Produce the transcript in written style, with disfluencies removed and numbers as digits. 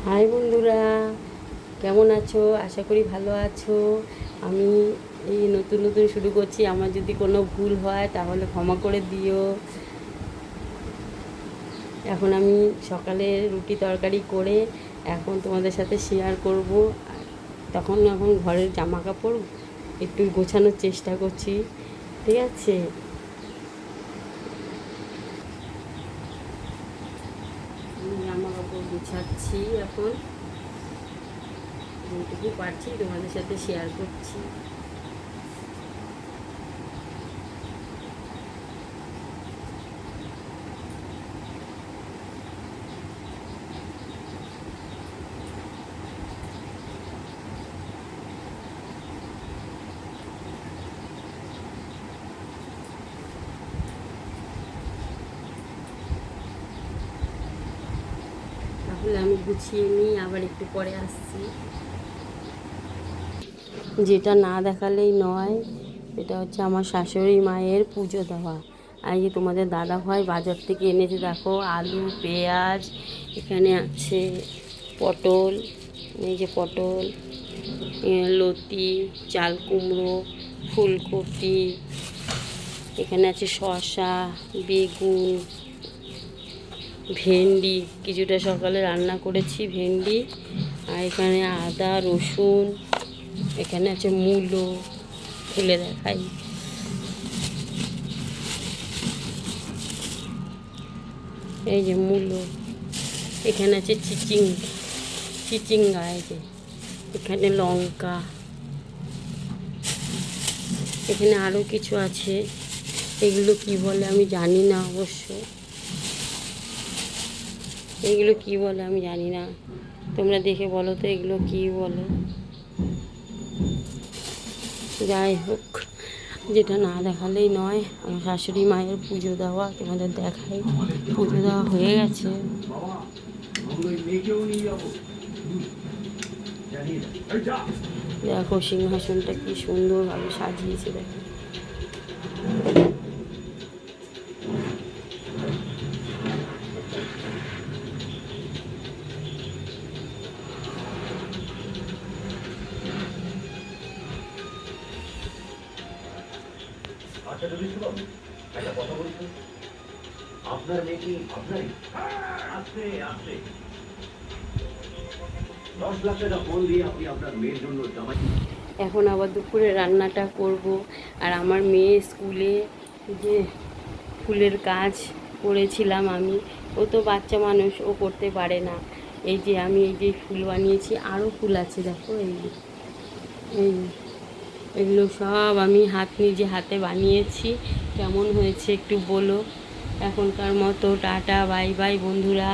High বন্ধুরা, কেমন আছো? আশা করি ভালো আছো। আমি এই নতুন নতুন শুরু করছি, আমার যদি কোনো ভুল হয় তাহলে ক্ষমা করে দিও। এখন আমি সকালে রুটি তরকারি করে এখন তোমাদের সাথে শেয়ার করব। এখন ঘরের জামা কাপড় একটু গোছানোর চেষ্টা করছি, ঠিক আছে? জামা কাপড় গুছাচ্ছি এখন, যেটুকু পারছি তোমাদের সাথে শেয়ার করছি। তাহলে আমি গুছিয়ে নিই, আবার একটু পরে আসছি। যেটা না দেখালেই নয়, এটা হচ্ছে আমার শাশুড়ি মায়ের পুজো দেওয়া। আর এই যে তোমাদের দাদা ভাই বাজার থেকে এনেছে, দেখো আলু, পেঁয়াজ, এখানে আছে পটল, এই যে পটল, লতি, চাল কুমড়ো, ফুলকপি, এখানে আছে শসা, বেগুন, ভেন্ডি, কিছুটা সকালে রান্না করেছি ভেন্ডি, আর এখানে আদা, রসুন, এখানে আছে মূলো, খুলে দেখাই। এই যে মূলো, এখানে আছে চিচিঙ্গা, এই যে এখানে লঙ্কা, এখানে আরও কিছু আছে, এগুলো কি বলে আমি জানি না অবশ্য, এগুলো কি বলে আমি জানি না, তোমরা দেখে বলো তো এগুলো কি বলে। যাই হোক, যেটা না দেখালেই নয়, আমার শাশুড়ি মায়ের পুজো দেওয়া তোমাদের দেখাই। পুজো দেওয়া হয়ে গেছে। দেখো সিংহাসনটা কি সুন্দরভাবে সাজিয়েছে, দেখো। আচ্ছা যদি শুনো, একটা কথা বলছি, আপনার মেয়ে কি আপনারই? আসতে আসতে 10 লাখ টাকা ফোন দিয়ে আপনি আপনার মেয়ের জন্য জামাই। এখন আবার দুপুরে রান্নাটা করব। আর আমার মেয়ে স্কুলে যে ফুলের কাজ করেছিলাম আমি, ও তো বাচ্চা মানুষ, ও করতে পারে না। এই যে আমি এই যে ফুল বানিয়েছি, আরও ফুল আছে দেখো, এই এই এগুলো সব আমি নিজে হাতে বানিয়েছি। কেমন হয়েছে একটু বলো। এখনকার মতো টাটা, বাই বাই বন্ধুরা।